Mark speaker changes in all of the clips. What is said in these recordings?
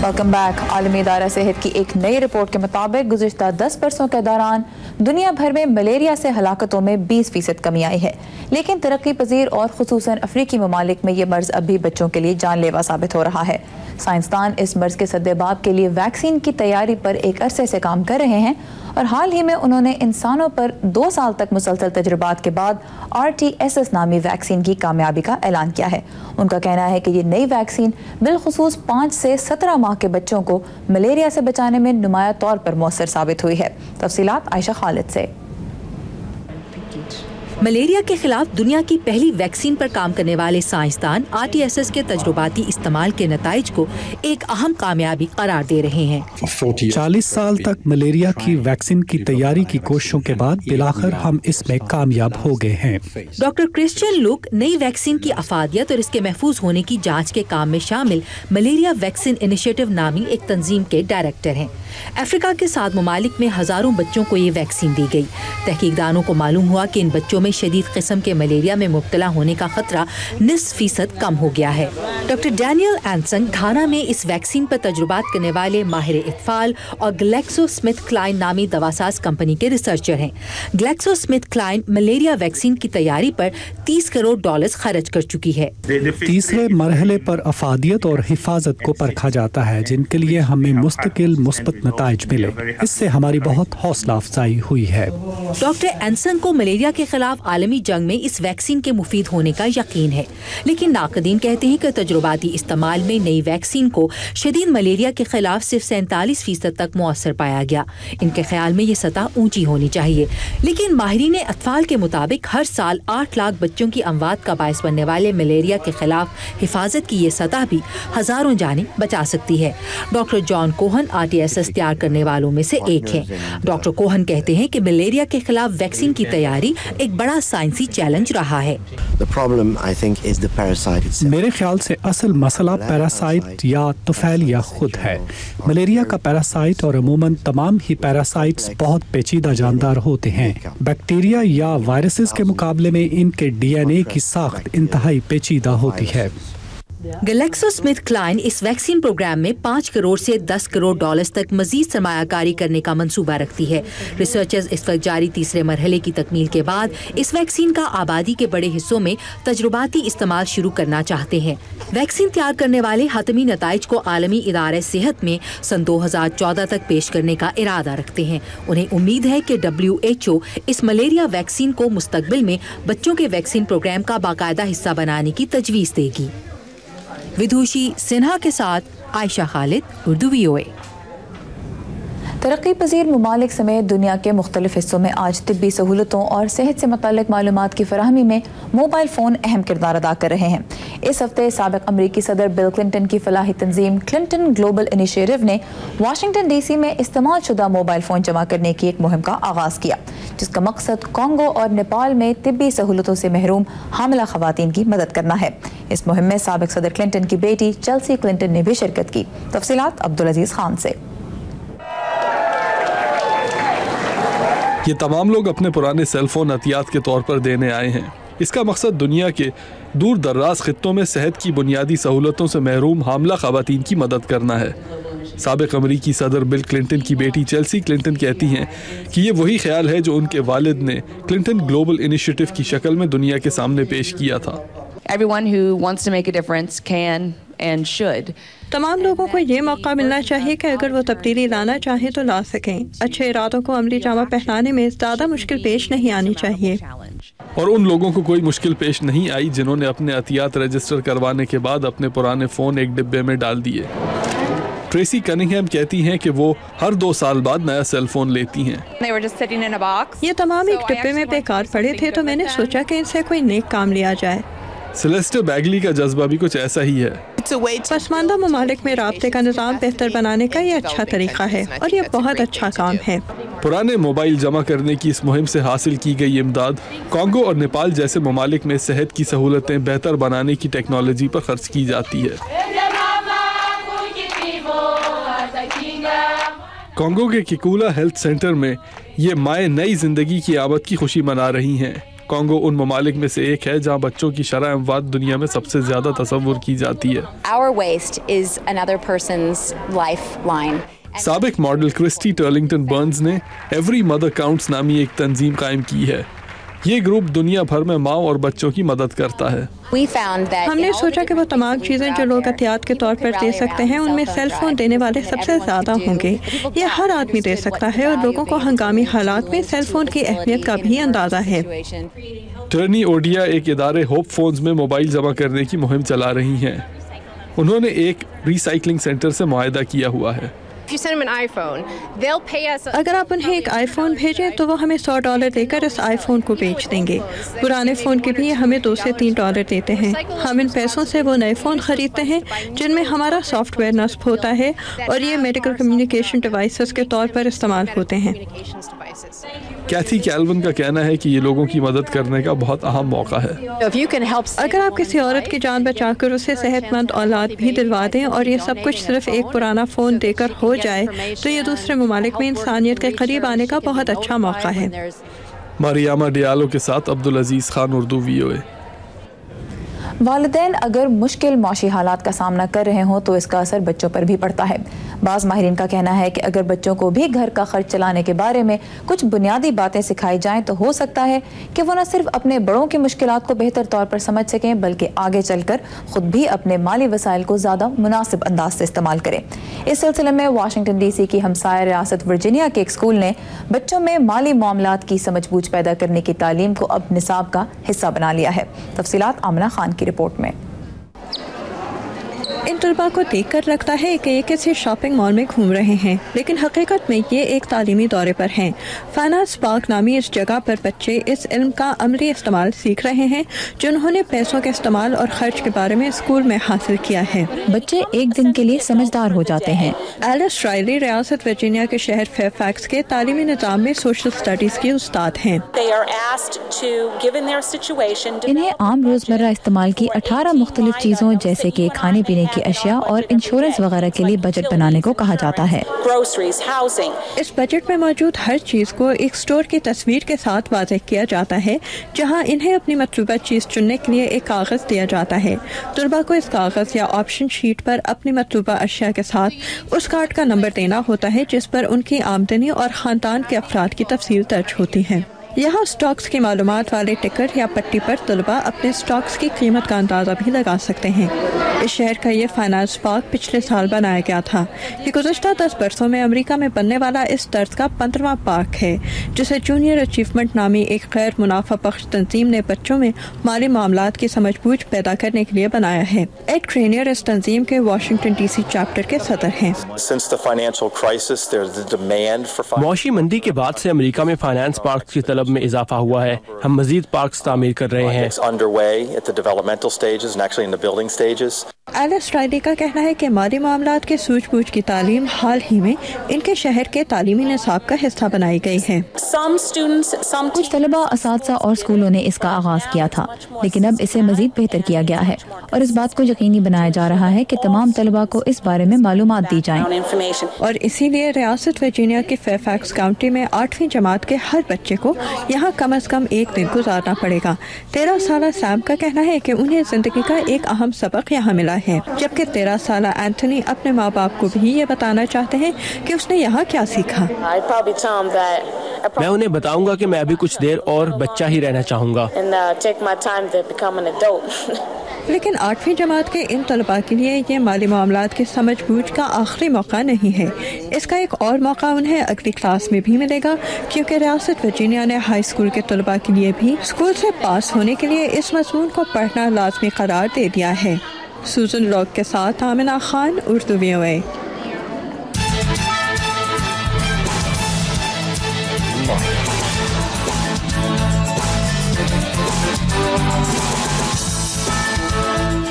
Speaker 1: Welcome back. عالمی ادارہ صحت کی ایک نئی رپورٹ کے مطابق گزشتہ 10 برسوں کے دوران دنیا بھر میں ملیریا سے ہلاکتوں میں 20% کمی آئی ہے، لیکن ترقی پذیر اور خصوصاً افریقی ممالک میں یہ مرض اب بھی بچوں کے لیے جان لیوا ثابت ہو رہا ہے۔ سائنسدان اس مرض کے سدباب کے لیے ویکسین کی تیاری پر ایک عرصے سے کام کر رہے ہیں اور حال ہی میں انہوں نے انسانوں پر 2 سال تک مسلسل تجربات کے بعد RTS نامی ویکسین کی کامیابی کا اعلان کیا ہے۔ ان کا کہنا ہے کہ یہ نئی ویکسین بالخصوص 5 سے 17 ماہ کے بچوں کو ملیریا سے بچانے میں نمایاں طور پر مؤثر ثابت ہوئی ہے۔ تفصیلات عائشہ خالد سے۔
Speaker 2: ملیریا کے خلاف دنیا کی پہلی ویکسین پر کام کرنے والے سائنسدان RTS کے تجرباتی استعمال کے نتائج کو ایک اہم کامیابی قرار دے رہے ہیں۔
Speaker 3: 40 سال تک ملیریا کی ویکسین کی تیاری کی کوششوں کے بعد بالآخر ہم اس میں کامیاب ہو گئے ہیں۔
Speaker 2: ڈاکٹر کرسچین لوک نئی ویکسین کی افادیت اور اس کے محفوظ ہونے کی جانچ کے کام میں شامل ملیریا ویکسین انیشیٹو نامی ایک تنظیم کے ڈائریکٹر ہیں۔ افریقہ کے 7 ممالک میں ہزاروں بچوں کو یہ ویکسین دی گئی۔ تحقیق دانوں کو معلوم ہوا کہ ان بچوں میں شدید قسم کے ملیریا میں مبتلا ہونے کا خطرہ 90% کم ہو گیا ہے۔ ڈاکٹر ڈینیل اینسن گھانا میں اس ویکسین پر تجربات کرنے والے ماہر اطفال اور گلیکسو سمتھ کلائن نامی دواساز کمپنی کے ریسرچر ہیں۔ Glaxo Smith Klein malaria vaccine کی تیاری پر $30 کروڑ خرچ کر چکی ہے۔
Speaker 3: تیسرے مرحلے پر افادیت اور حفاظت کو پرکھا جاتا ہے، جن کے لیے ہمیں مستقل مثبت نتائج ملے۔ اس سے ہماری بہت حوصلہ افزائی ہوئی ہے۔
Speaker 2: ڈاکٹر اینسن کو ملیریا کے خلاف عالمی جنگ میں اس ویکسین کے مفید ہونے کا یقین ہے، لیکن ناقدین کہتے ہیں کہ تجرباتی استعمال میں نئی ویکسین کو شدید ملیریا کے خلاف صرف 47% تک مؤثر پایا گیا۔ ان کے خیال میں یہ سطح اونچی ہونی چاہیے، لیکن ماہرین اطفال کے مطابق ہر سال 8 لاکھ بچوں کی اموات کا باعث بننے والے ملیریا کے خلاف حفاظت کی یہ سطح بھی ہزاروں جانیں بچا سکتی ہے۔ ڈاکٹر جان کوہن RTS تیار کرنے والوں میں سے ایک ہیں۔ ڈاکٹر کوہن کہتے ہیں کہ ملیریا کے خلاف ویکسین کی تیاری ایک بڑا سائنسی چیلنج رہا ہے۔
Speaker 3: میرے خیال سے اصل مسئلہ پیراسائٹ یا طفیلیہ خود ہے۔ ملیریا کا پیراسائٹ اور عموماً تمام ہی پیراسائٹس بہت پیچیدہ جاندار ہوتے ہیں۔ بیکٹیریا یا وائرسز کے مقابلے میں ان کے DNA کی ساخت انتہائی پیچیدہ ہوتی ہے۔
Speaker 2: گلیکسو سمتھ کلائن اس ویکسین پروگرام میں $5 کروڑ سے $10 کروڑ تک مزید سرمایہ کاری کرنے کا منصوبہ رکھتی ہے۔ ریسرچرز اس وقت جاری تیسرے مرحلے کی تکمیل کے بعد اس ویکسین کا آبادی کے بڑے حصوں میں تجرباتی استعمال شروع کرنا چاہتے ہیں۔ ویکسین تیار کرنے والے حتمی نتائج کو عالمی ادارہ صحت میں سن 2014 تک پیش کرنے کا ارادہ رکھتے ہیں۔ انہیں امید ہے کہ WHO اس ملیریا ویکسین کو مستقبل میں بچوں کے ویکسین پروگرام کا باقاعدہ حصہ بنانے کی تجویز دے گی۔ ودوشی سنہا کے ساتھ عائشہ خالد، اردو VOA۔
Speaker 1: ترقی پذیر ممالک سمیت دنیا کے مختلف حصوں میں آج طبی سہولتوں اور صحت سے متعلق معلومات کی فراہمی میں موبائل فون اہم کردار ادا کر رہے ہیں۔ اس ہفتے سابق امریکی صدر بل کلنٹن کی فلاحی تنظیم کلنٹن گلوبل انیشیٹو نے واشنگٹن DC میں استعمال شدہ موبائل فون جمع کرنے کی ایک مہم کا آغاز کیا، جس کا مقصد کانگو اور نیپال میں طبی سہولتوں سے محروم حاملہ خواتین کی مدد کرنا ہے۔ اس مہم میں سابق صدر کلنٹن کی بیٹی چیلسی کلنٹن نے بھی شرکت کی۔ تفصیلات عبدالعزیز خان سے۔
Speaker 4: یہ تمام لوگ اپنے پرانے سیل فون عطیات کے طور پر دینے آئے ہیں۔ اس کا مقصد دنیا کے دور دراز خطوں میں صحت کی بنیادی سہولتوں سے محروم حاملہ خواتین کی مدد کرنا ہے۔ سابق امریکی صدر بل کلنٹن کی بیٹی چیلسی کلنٹن کہتی ہیں کہ یہ وہی خیال ہے جو ان کے والد نے کلنٹن گلوبل انیشیٹو کی شکل میں دنیا کے سامنے پیش کیا تھا۔
Speaker 5: Everyone who wants to make a difference can and should.
Speaker 6: تمام لوگوں کو یہ موقع ملنا چاہیے کہ اگر وہ تبدیلی لانا چاہیں تو لا سکیں۔ اچھے ارادوں کو عملی جامہ پہنانے میں زیادہ مشکل پیش نہیں آنی چاہیے۔
Speaker 4: اور ان لوگوں کو کوئی مشکل پیش نہیں آئی جنہوں نے اپنے عطیات رجسٹر کروانے کے بعد اپنے پرانے فون ایک ڈبے میں ڈال دیے۔ ٹریسی کننگہم کہتی ہیں کہ وہ ہر 2 سال بعد نیا سیل فون لیتی ہیں۔
Speaker 6: یہ تمام ایک ڈبے میں بیکار پڑے تھے تو میں نے سوچا کہ ان سے کوئی نیک کام لیا جائے۔
Speaker 4: سیلیسٹر بیگلی کا جذبہ بھی کچھ ایسا ہی ہے۔
Speaker 6: پسماندہ ممالک میں رابطے کا نظام بہتر بنانے کا یہ اچھا طریقہ ہے اور یہ بہت اچھا کام ہے۔
Speaker 4: پرانے موبائل جمع کرنے کی اس مہم سے حاصل کی گئی امداد کانگو اور نیپال جیسے ممالک میں صحت کی سہولتیں بہتر بنانے کی ٹیکنالوجی پر خرچ کی جاتی ہے۔ کانگو کے کیکولا ہیلتھ سینٹر میں یہ مائیں نئی زندگی کی آمد کی خوشی منا رہی ہیں۔ کانگو ان ممالک میں سے ایک ہے جہاں بچوں کی شرح اموات دنیا میں سب سے زیادہ تصور کی جاتی ہے.
Speaker 7: Our waste is another person's lifeline.
Speaker 4: سابق ماڈل کرسٹی ٹرلنگٹن برنز نے ایوری مدر کاؤنٹس نامی ایک تنظیم قائم کی ہے. یہ گروپ دنیا بھر میں ماں اور بچوں کی مدد کرتا ہے.
Speaker 6: ہم نے سوچا کہ وہ تمام چیزیں جو لوگ احتیاط کے طور پر دے سکتے ہیں ان میں سیل فون دینے والے سب سے زیادہ ہوں گے. یہ ہر آدمی دے سکتا ہے اور لوگوں کو ہنگامی حالات میں سیل فون کی اہمیت کا بھی اندازہ ہے.
Speaker 4: ٹرنی اوڈیا ایک ادارے ہوپ فونز میں موبائل جمع کرنے کی مہم چلا رہی ہیں. انہوں نے ایک ری سائیکلنگ سینٹر سے معاہدہ کیا ہوا ہے.
Speaker 6: اگر آپ انہیں ایک آئی فون بھیجیں تو وہ ہمیں $100 دے کر اس آئی فون کو بیچ دیں گے. پرانے فون کے بھی ہمیں $2 سے $3 دیتے ہیں. ہم ان پیسوں سے وہ نئے فون خریدتے ہیں جن میں ہمارا سافٹ ویئر نصب ہوتا ہے اور یہ میڈیکل کمیونیکیشن ڈیوائسز کے طور پر استعمال ہوتے ہیں.
Speaker 4: کیتھی کیلون کا کہنا ہے کہ یہ لوگوں کی مدد کرنے کا بہت اہم موقع ہے.
Speaker 6: اگر آپ کسی عورت کی جان بچا کر اسے صحت مند اولاد بھی دلوا دیں اور یہ سب کچھ صرف ایک پرانا فون دے کر ہو جائے تو یہ دوسرے ممالک میں انسانیت کے قریب آنے کا بہت اچھا موقع ہے.
Speaker 4: مریاما ڈیالو کے ساتھ عبدالعزیز خان، اردو VOA.
Speaker 1: والدین اگر مشکل معاشی حالات کا سامنا کر رہے ہوں تو اس کا اثر بچوں پر بھی پڑتا ہے. بعض ماہرین کا کہنا ہے کہ اگر بچوں کو بھی گھر کا خرچ چلانے کے بارے میں کچھ بنیادی باتیں سکھائی جائیں تو ہو سکتا ہے کہ وہ نہ صرف اپنے بڑوں کی مشکلات کو بہتر طور پر سمجھ سکیں بلکہ آگے چل کر خود بھی اپنے مالی وسائل کو زیادہ مناسب انداز سے استعمال کریں. اس سلسلے میں واشنگٹن DC کی ہمسایہ ریاست ورجینیا کے ایک اسکول نے بچوں میں مالی معاملات کی سمجھ بوجھ پیدا کرنے کی تعلیم کو اب نصاب کا حصہ بنا لیا ہے. تفصیلات آمنہ خان کی رپورٹ میں.
Speaker 6: ان طلباء کو دیکھ کر لگتا ہے کہ یہ کسی شاپنگ مال میں گھوم رہے ہیں لیکن حقیقت میں یہ ایک تعلیمی دورے پر ہیں. فائنانس پارک نامی اس جگہ پر بچے اس علم کا عملی استعمال سیکھ رہے ہیں جو انہوں نے پیسوں کے استعمال اور خرچ کے بارے میں اسکول میں حاصل کیا ہے.
Speaker 1: بچے ایک دن کے لیے سمجھدار ہو جاتے ہیں.
Speaker 6: ایلس رائلی ریاست ورجینیا کے شہر فیئر فیکس کے تعلیمی نظام میں سوشل اسٹڈیز کی استاد ہیں.
Speaker 1: انہیں عام روزمرہ استعمال کی 18 مختلف چیزوں جیسے کہ کھانے پینے کی اشیاء اور انشورنس وغیرہ کے لیے بجٹ بنانے کو کہا جاتا ہے.
Speaker 6: اس بجٹ میں موجود ہر چیز کو ایک اسٹور کی تصویر کے ساتھ واضح کیا جاتا ہے جہاں انہیں اپنی مطلوبہ چیز چننے کے لیے ایک کاغذ دیا جاتا ہے. طلباء کو اس کاغذ یا آپشن شیٹ پر اپنی مطلوبہ اشیاء کے ساتھ اس کارڈ کا نمبر دینا ہوتا ہے جس پر ان کی آمدنی اور خاندان کے افراد کی تفصیل درج ہوتی ہے. یہاں سٹاکس کی معلومات والے ٹکٹ یا پٹی پر طلباء اپنے سٹاکس کی قیمت کا اندازہ بھی لگا سکتے ہیں. اس شہر کا یہ فائنانس پارک پچھلے سال بنایا گیا تھا. یہ گزشتہ 10 برسوں میں امریکہ میں بننے والا اس طرز کا 15واں پارک ہے جسے جونیئر اچیومنٹ نامی ایک غیر منافع بخش تنظیم نے بچوں میں مالی معاملات کی سمجھ بوجھ پیدا کرنے کے لیے بنایا ہے. ایڈ کرینئر اس تنظیم کے واشنگٹن DC چیپٹر کے صدر ہیں.
Speaker 8: معاشی مندی کے بعد سے امریکہ میں فائنانس پارک کی طلب میں اضافہ ہوا ہے. ہم مزید پارکس تعمیر کر رہے ہیں.
Speaker 6: ایلس رائلی کا کہنا ہے کہ مالی معاملات کے سوجھ بوجھ کی تعلیم حال ہی میں ان کے شہر کے تعلیمی نصاب کا حصہ بنائی گئی ہے.
Speaker 1: کچھ طلباء، اساتذہ اور اسکولوں نے اس کا آغاز کیا تھا لیکن اب اسے مزید بہتر کیا گیا ہے اور اس بات کو یقینی بنایا جا رہا ہے کہ تمام طلباء کو اس بارے میں معلومات دی جائیں.
Speaker 6: اور اسی لیے ریاست ورجینیا کے فیئر فیکس کاؤنٹی میں 8ویں جماعت کے ہر بچے کو یہاں کم از کم ایک دن گزارنا پڑے گا. 13 سالہ سیم کا کہنا ہے کہ انہیں زندگی کا ایک اہم سبق یہاں ملا ہے جبکہ 13 سالہ اینتھنی اپنے ماں باپ کو بھی یہ بتانا چاہتے ہیں کہ اس نے یہاں کیا سیکھا.
Speaker 8: میں انہیں بتاؤں گا کہ میں ابھی کچھ دیر اور بچہ ہی رہنا چاہوں گا.
Speaker 6: لیکن 8ویں جماعت کے ان طلباء کے لیے یہ مالی معاملات کی سمجھ بوجھ کا آخری موقع نہیں ہے. اس کا ایک اور موقع انہیں اگلی کلاس میں بھی ملے گا کیونکہ ریاست ورجینیا نے ہائی اسکول کے طلباء کے لیے بھی اسکول سے پاس ہونے کے لیے اس مضمون کو پڑھنا لازمی قرار دے دیا ہے. سوزن لاک کے ساتھ آمنہ خان، اردو VOA.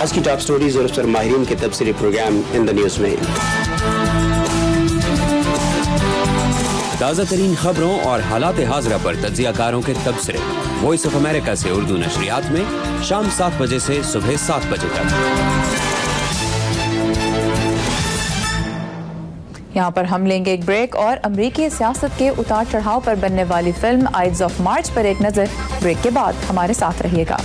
Speaker 9: آج کی ٹاپ سٹوریز اور اس پر ماہرین کے تبصرے پروگرام ان دا نیوز میں.
Speaker 10: تازہ ترین خبروں اور حالات حاضرہ پر تجزیہ کاروں کے تبصرے وائس آف امریکہ سے اردو نشریات میں شام 7 بجے سے صبح 7 بجے تک.
Speaker 1: یہاں پر ہم لیں گے ایک بریک اور امریکی سیاست کے اتار چڑھاؤ پر بننے والی فلم آئیز آف مارچ پر ایک نظر. بریک کے بعد ہمارے ساتھ رہیے گا.